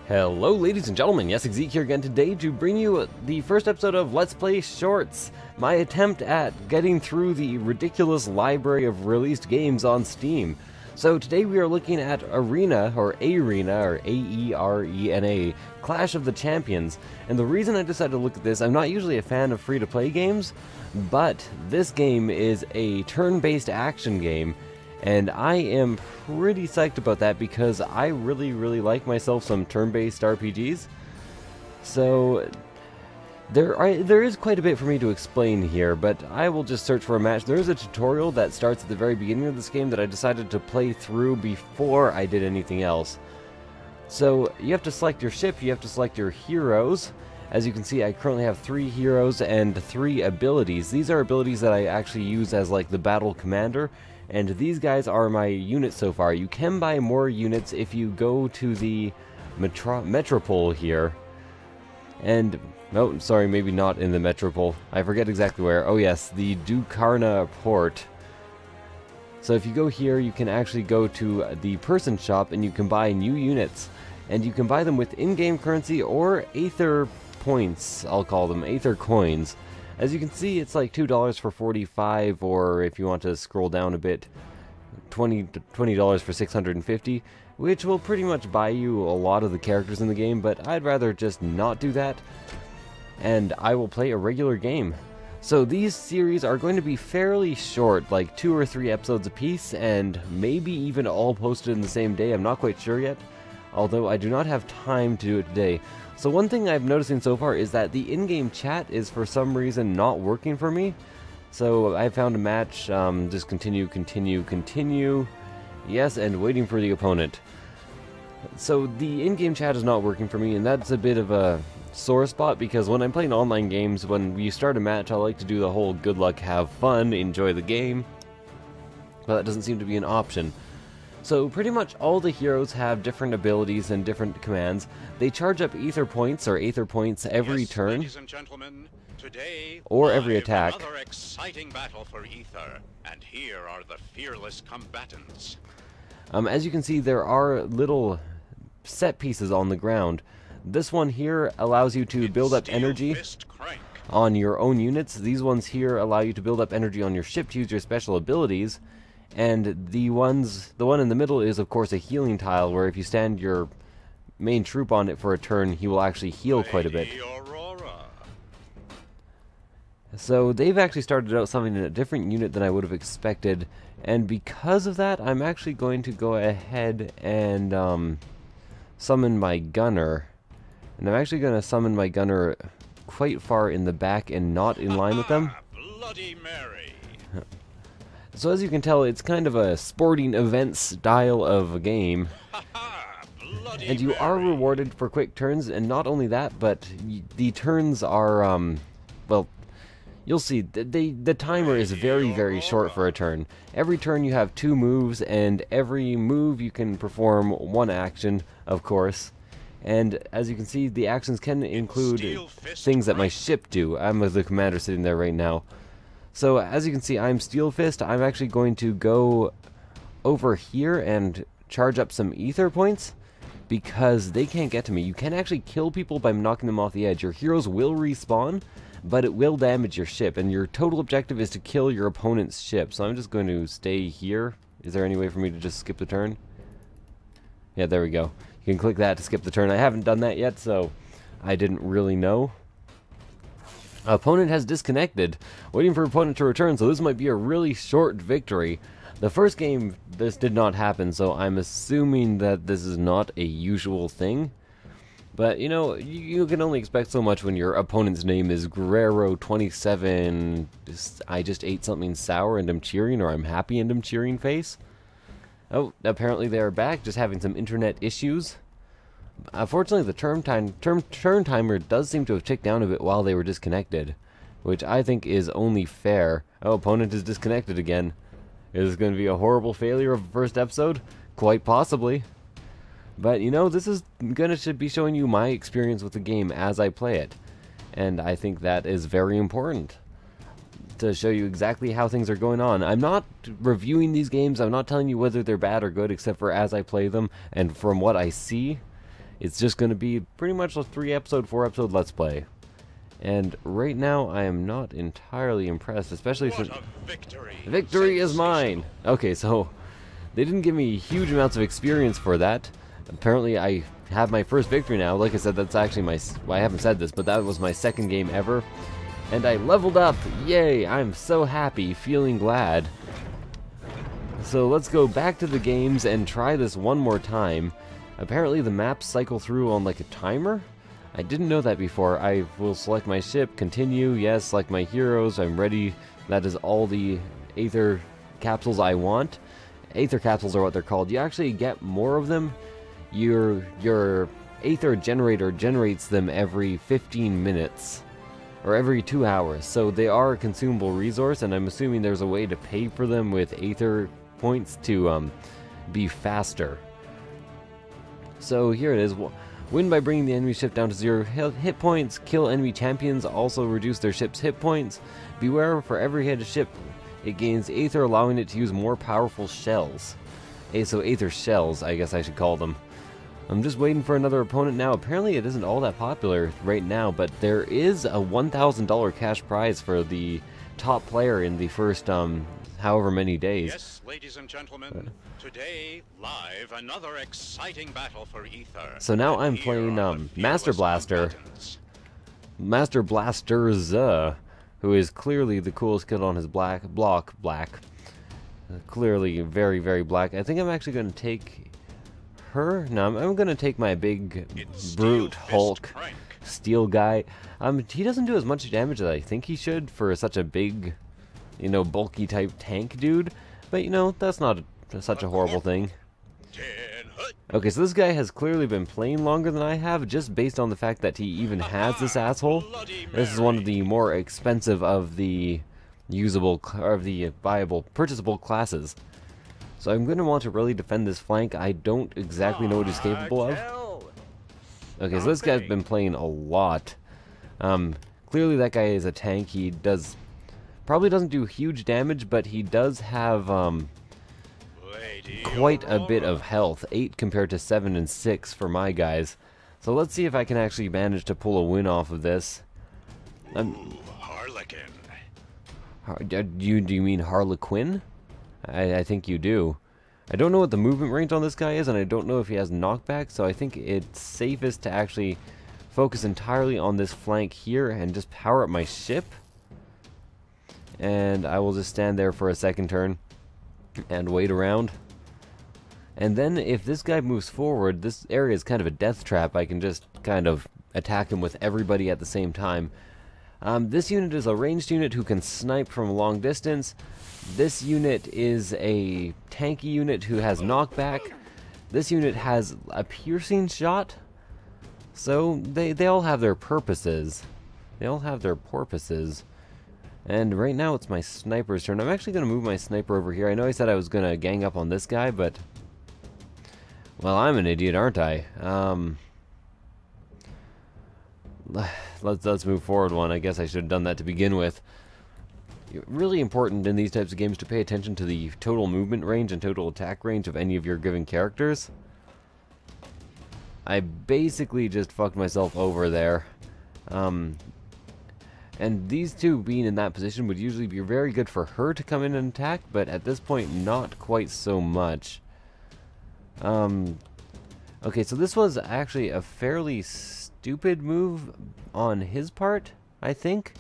Hello ladies and gentlemen, Yessik Ziiq here again today to bring you the first episode of Let's Play Shorts, my attempt at getting through the ridiculous library of released games on Steam. So today we are looking at Aerena, or A-E-R-E-N-A, Clash of the Champions, and the reason I decided to look at this, I'm not usually a fan of free-to-play games, but this game is a turn-based action game, and I am pretty psyched about that because I really like myself some turn-based RPGs. So there is quite a bit for me to explain here, but I will just search for a match. There is a tutorial that starts at the very beginning of this game that I decided to play through before I did anything else. So you have to select your ship, you have to select your heroes. As you can see, I currently have 3 heroes and 3 abilities. These are abilities that I actually use as like the battle commander. And these guys are my units so far. You can buy more units if you go to the Metropole here. And, oh, sorry, maybe not in the Metropole. I forget exactly where. Oh yes, the Dukarna port. So if you go here, you can actually go to the person shop and you can buy new units. And you can buy them with in-game currency or Aether points, I'll call them, Aether coins. As you can see, it's like $2 for 45, or if you want to scroll down a bit, $20 for 650, which will pretty much buy you a lot of the characters in the game, but I'd rather just not do that, and I will play a regular game. So these series are going to be fairly short, like 2 or 3 episodes apiece, and maybe even all posted in the same day. I'm not quite sure yet, although I do not have time to do it today. So one thing I'm noticing so far is that the in-game chat is for some reason not working for me. So I found a match, just continue, yes, and waiting for the opponent. So the in-game chat is not working for me, and that's a bit of a sore spot, because when I'm playing online games, when you start a match, I like to do the whole good luck, have fun, enjoy the game, but that doesn't seem to be an option. So pretty much all the heroes have different abilities and different commands. They charge up Aether points every turn, today, or every attack. Another exciting battle for Aether, and here are the fearless combatants. As you can see, there are little set pieces on the ground. This one here allows you to build up energy on your own units. These ones here allow you to build up energy on your ship to use your special abilities. And the one in the middle is, of course, a healing tile, where if you stand your main troop on it for a turn, he will actually heal quite a bit. So they've actually started out something in a different unit than I would have expected, and because of that, I'm actually going to go ahead and summon my gunner. And I'm actually going to summon my gunner quite far in the back and not in line with them. Bloody Mary. So as you can tell, it's kind of a sporting event style of a game. And you are rewarded for quick turns, and not only that, but the turns are, well, you'll see, the timer is very short for a turn. Every turn you have 2 moves, and every move you can perform 1 action, of course. And as you can see, the actions can include things that my ship do. I'm the commander sitting there right now. So as you can see, I'm Steel Fist. I'm actually going to go over here and charge up some Aether points, because they can't get to me. You can actually kill people by knocking them off the edge. Your heroes will respawn, but it will damage your ship, and your total objective is to kill your opponent's ship. So I'm just going to stay here. Is there any way for me to just skip the turn? Yeah, there we go. You can click that to skip the turn. I haven't done that yet, so I didn't really know. Opponent has disconnected. Waiting for opponent to return, so this might be a really short victory. The first game, this did not happen, so I'm assuming that this is not a usual thing. But, you know, you can only expect so much when your opponent's name is Guerrero27, I just ate something sour and am cheering, or I'm happy and am cheering face. Oh, apparently they're back, just having some internet issues. Unfortunately, the turn timer does seem to have ticked down a bit while they were disconnected, which I think is only fair. Oh, opponent is disconnected again. Is this going to be a horrible failure of the first episode? Quite possibly. But, you know, this is going to be showing you my experience with the game as I play it. And I think that is very important, to show you exactly how things are going on. I'm not reviewing these games. I'm not telling you whether they're bad or good, except for as I play them and from what I see. It's just going to be pretty much a 3-episode, 4-episode Let's Play. And right now, I am not entirely impressed, especially since... Victory is mine! Okay, so they didn't give me huge amounts of experience for that. Apparently, I have my first victory now. Like I said, that's actually my... Well, I haven't said this, but that was my second game ever. And I leveled up! Yay! I'm so happy, feeling glad. So let's go back to the games and try this one more time. Apparently the maps cycle through on like a timer? I didn't know that before. I will select my ship, continue, yes, select my heroes, I'm ready. That is all the Aether capsules I want. Aether capsules are what they're called. You actually get more of them. Your Aether generator generates them every 15 minutes. Or every 2 hours. So they are a consumable resource, and I'm assuming there's a way to pay for them with Aether points to be faster. So here it is. Win by bringing the enemy ship down to 0 hit points. Kill enemy champions, also reduce their ship's hit points. Beware, for every hit ship, it gains Aether, allowing it to use more powerful shells. So Aether shells, I guess I should call them. I'm just waiting for another opponent now. Apparently it isn't all that popular right now, but there is a $1,000 cash prize for the top player in the first, however many days. Yes, ladies and gentlemen, today, live, another exciting battle for Aether. So now And I'm here playing, are the Master fearless Blaster. combatants. Master Blasters, who is clearly the coolest kid on his black. Clearly very, very black. I think I'm actually going to take her. No, I'm going to take my big brute Hulk Crank. steel guy. He doesn't do as much damage as I think he should for such a big, you know, bulky type tank dude. But, you know, that's not such a horrible thing. Okay, so this guy has clearly been playing longer than I have, just based on the fact that he even has this asshole. This is one of the more expensive of the usable, or of the viable, purchasable classes. So I'm going to want to really defend this flank. I don't exactly know what he's capable of. Okay, so this guy's been playing a lot. Clearly that guy is a tank. He probably doesn't do huge damage, but he does have quite a bit of health. 8 compared to 7 and 6 for my guys. So let's see if I can actually manage to pull a win off of this. Harlequin. Do you mean Harlequin? I think you do. I don't know what the movement range on this guy is, and I don't know if he has knockback, so I think it's safest to actually focus entirely on this flank here and just power up my ship. And I will just stand there for a second turn and wait around. And then if this guy moves forward, this area is kind of a death trap. I can just kind of attack him with everybody at the same time. This unit is a ranged unit who can snipe from a long distance. This unit is a tanky unit who has knockback. This unit has a piercing shot. So they all have their purposes. They all have their porpoises. And right now it's my sniper's turn. I'm actually going to move my sniper over here. I know I said I was going to gang up on this guy, but... well, I'm an idiot, aren't I? Let's move forward one. I guess I should have done that to begin with. Really important in these types of games to pay attention to the total movement range and total attack range of any of your given characters. I basically just fucked myself over there. And these two being in that position would usually be very good for her to come in and attack, but at this point not quite so much. Okay, so this was actually a fairly stupid move on his part, I think.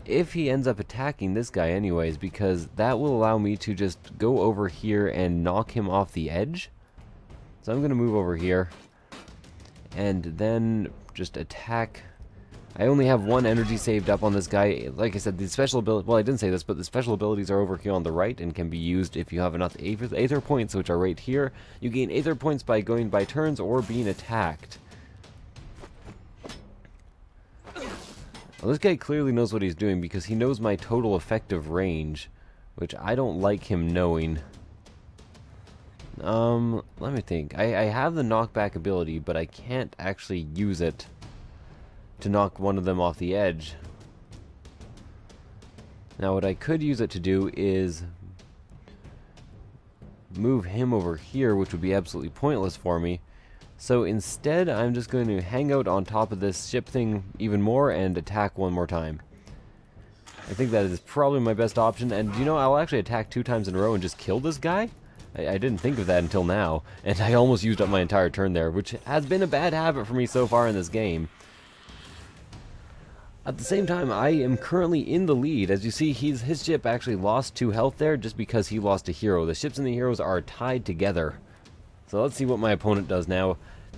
If he ends up attacking this guy anyways, because that will allow me to just go over here and knock him off the edge. So I'm going to move over here and then just attack. I only have 1 energy saved up on this guy. Like I said, the special ability, well, I didn't say this, but the special abilities are over here on the right and can be used if you have enough Aether points, which are right here. You gain Aether points by going by turns or being attacked. Well, this guy clearly knows what he's doing because he knows my total effective range, which I don't like him knowing. Let me think. I have the knockback ability, but I can't actually use it to knock one of them off the edge. Now what I could use it to do is move him over here, which would be absolutely pointless for me, So instead, I'm just going to hang out on top of this ship thing even more and attack one more time. I think that is probably my best option, and you know, I'll actually attack 2 times in a row and just kill this guy? I didn't think of that until now, and I almost used up my entire turn there, which has been a bad habit for me so far in this game. At the same time, I am currently in the lead. As you see, his ship actually lost 2 health there just because he lost a hero. The ships and the heroes are tied together. So let's see what my opponent does now.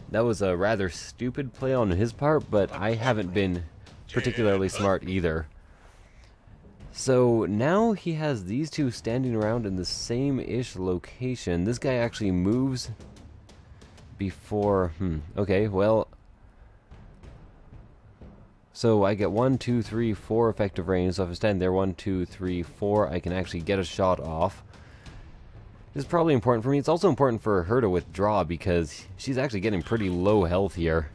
That was a rather stupid play on his part, but I haven't been particularly smart either. So now he has these 2 standing around in the same-ish location. This guy actually moves before... okay, well... So I get 1, 2, 3, 4 effective range. So if I stand there 1, 2, 3, 4, I can actually get a shot off. This is probably important for me. It's also important for her to withdraw because she's actually getting pretty low health here.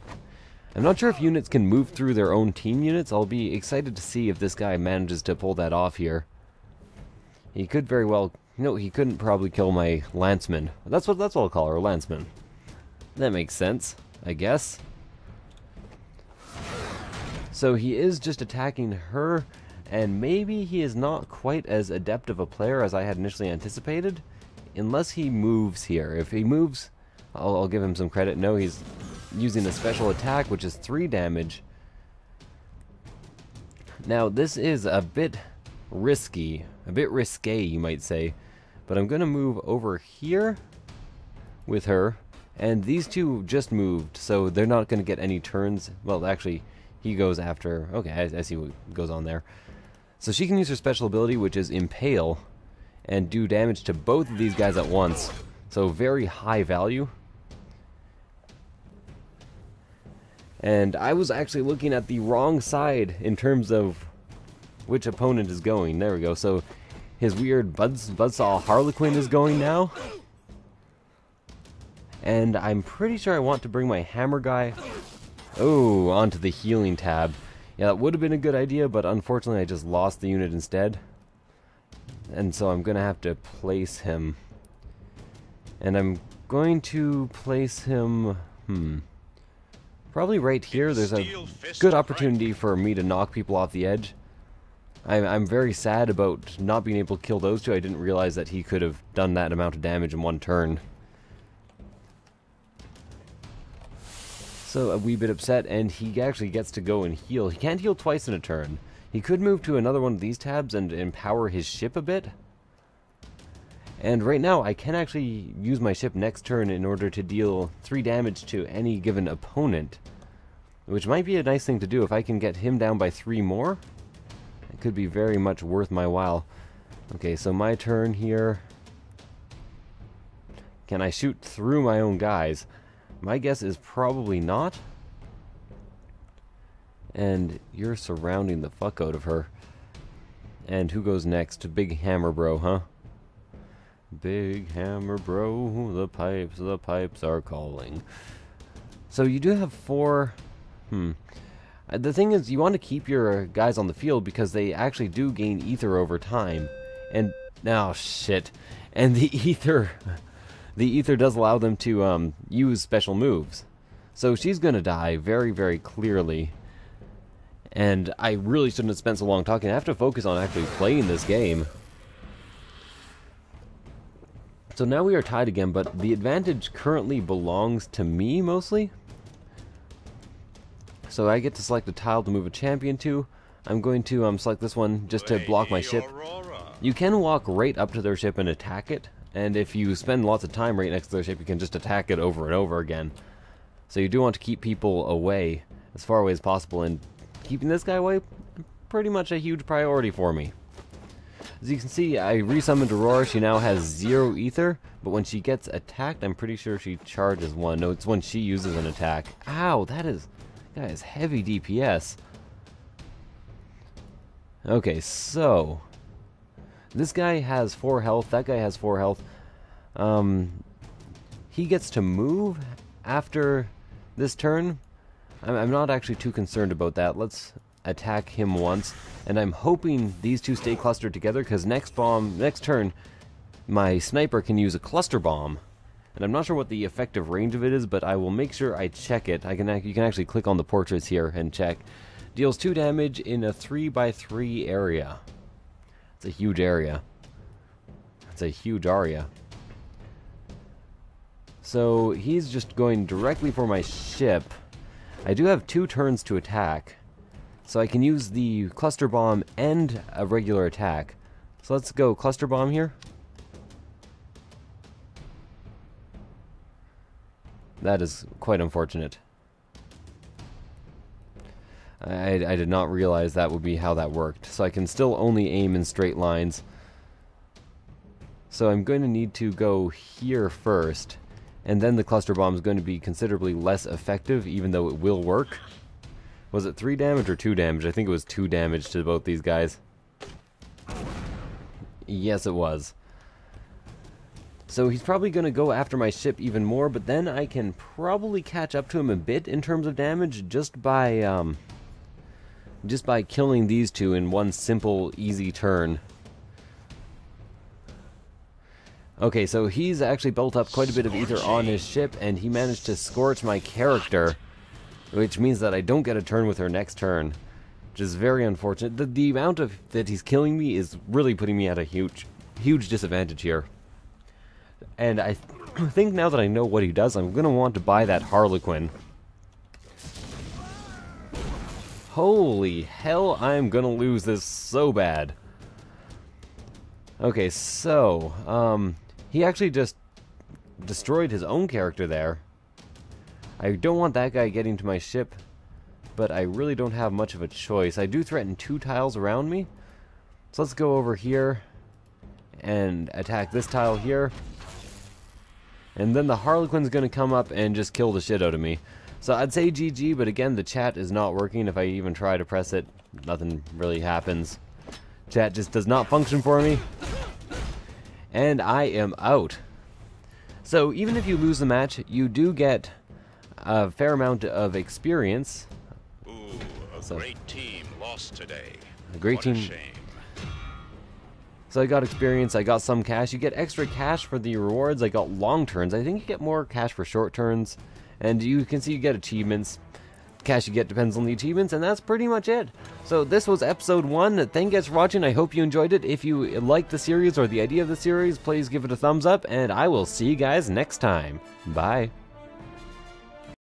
I'm not sure if units can move through their own team units. I'll be excited to see if this guy manages to pull that off here. He could very well... No, he couldn't probably kill my lanceman. That's what I'll call her, lanceman. That makes sense, I guess. So he is just attacking her, and maybe he is not quite as adept of a player as I had initially anticipated. Unless he moves here. If he moves, I'll give him some credit. No, he's using a special attack, which is 3 damage. Now, this is a bit risky. A bit risque, you might say. But I'm going to move over here with her. And these 2 just moved, so they're not going to get any turns. Well, actually, he goes after... Okay, I see what goes on there. So she can use her special ability, which is Impale, and do damage to both of these guys at once. So very high value. And I was actually looking at the wrong side in terms of which opponent is going. There we go. So his weird Buzzsaw Harlequin is going now. And I'm pretty sure I want to bring my hammer guy onto the healing tab. Yeah, that would have been a good idea, but unfortunately I just lost the unit instead. And so I'm going to have to place him. And I'm going to place him, probably right here. There's a good opportunity for me to knock people off the edge. I'm very sad about not being able to kill those 2. I didn't realize that he could have done that amount of damage in 1 turn. So a wee bit upset, and he actually gets to go and heal. He can't heal twice in a turn. He could move to another one of these tabs and empower his ship a bit. And right now, I can actually use my ship next turn in order to deal 3 damage to any given opponent. Which might be a nice thing to do. If I can get him down by 3 more, it could be very much worth my while. Okay, so my turn here. Can I shoot through my own guys? My guess is probably not. And you're surrounding the fuck out of her. And who goes next? Big Hammer Bro, huh? Big Hammer Bro, the pipes are calling. So you do have 4... The thing is, you want to keep your guys on the field because they actually do gain ether over time. And... oh, shit. And the ether... the ether does allow them to use special moves. So she's gonna die very, very clearly. And I really shouldn't have spent so long talking. I have to focus on actually playing this game. So now we are tied again, but the advantage currently belongs to me, mostly. So I get to select a tile to move a champion to. I'm going to select this one just to block my ship. You can walk right up to their ship and attack it. And if you spend lots of time right next to their ship, you can just attack it over and over again. So you do want to keep people away, as far away as possible, and keeping this guy away, pretty much a huge priority for me. As you can see, I resummoned Aurora. She now has 0 ether, but when she gets attacked, I'm pretty sure she charges 1. No, it's when she uses an attack. Ow, that is heavy DPS. Okay, so this guy has 4 health, that guy has 4 health. He gets to move after this turn. I'm not actually too concerned about that. Let's attack him once, and I'm hoping these 2 stay clustered together, because next turn, my sniper can use a cluster bomb, And I'm not sure what the effective range of it is, but I will make sure I check it. You can actually click on the portraits here and check. Deals 2 damage in a 3x3 area. It's a huge area. It's a huge area. So he's just going directly for my ship. I do have 2 turns to attack, so I can use the cluster bomb and a regular attack. So let's go cluster bomb here. That is quite unfortunate. I did not realize that would be how that worked. So I can still only aim in straight lines. So I'm going to need to go here first. And then the cluster bomb is going to be considerably less effective, even though it will work. Was it 3 damage or 2 damage? I think it was 2 damage to both these guys. Yes, it was. So he's probably going to go after my ship even more, but then I can probably catch up to him a bit in terms of damage just by killing these 2 in one simple, easy turn. Okay, so he's actually built up quite a bit of ether on his ship, and he managed to scorch my character, which means that I don't get a turn with her next turn, which is very unfortunate. The amount of that he's killing me is really putting me at a huge disadvantage here. And I think now that I know what he does, I'm going to want to buy that Harlequin. Holy hell, I'm going to lose this so bad. Okay, so, he actually just destroyed his own character there. I don't want that guy getting to my ship, but I really don't have much of a choice. I do threaten 2 tiles around me, so let's go over here and attack this tile here. And then the Harlequin's going to come up and just kill the shit out of me. So I'd say GG, but again, the chat is not working. If I even try to press it, nothing really happens. Chat just does not function for me. And I am out. So even if you lose the match, you do get a fair amount of experience. Ooh, a great team lost today. A great team. What a shame. So I got experience, I got some cash. You get extra cash for the rewards. I got long turns. I think you get more cash for short turns. And you can see you get achievements. Cash you get depends on the achievements, and that's pretty much it. So this was episode 1. Thank you guys for watching. I hope you enjoyed it. If you liked the series or the idea of the series, please give it a thumbs up, and I will see you guys next time. Bye.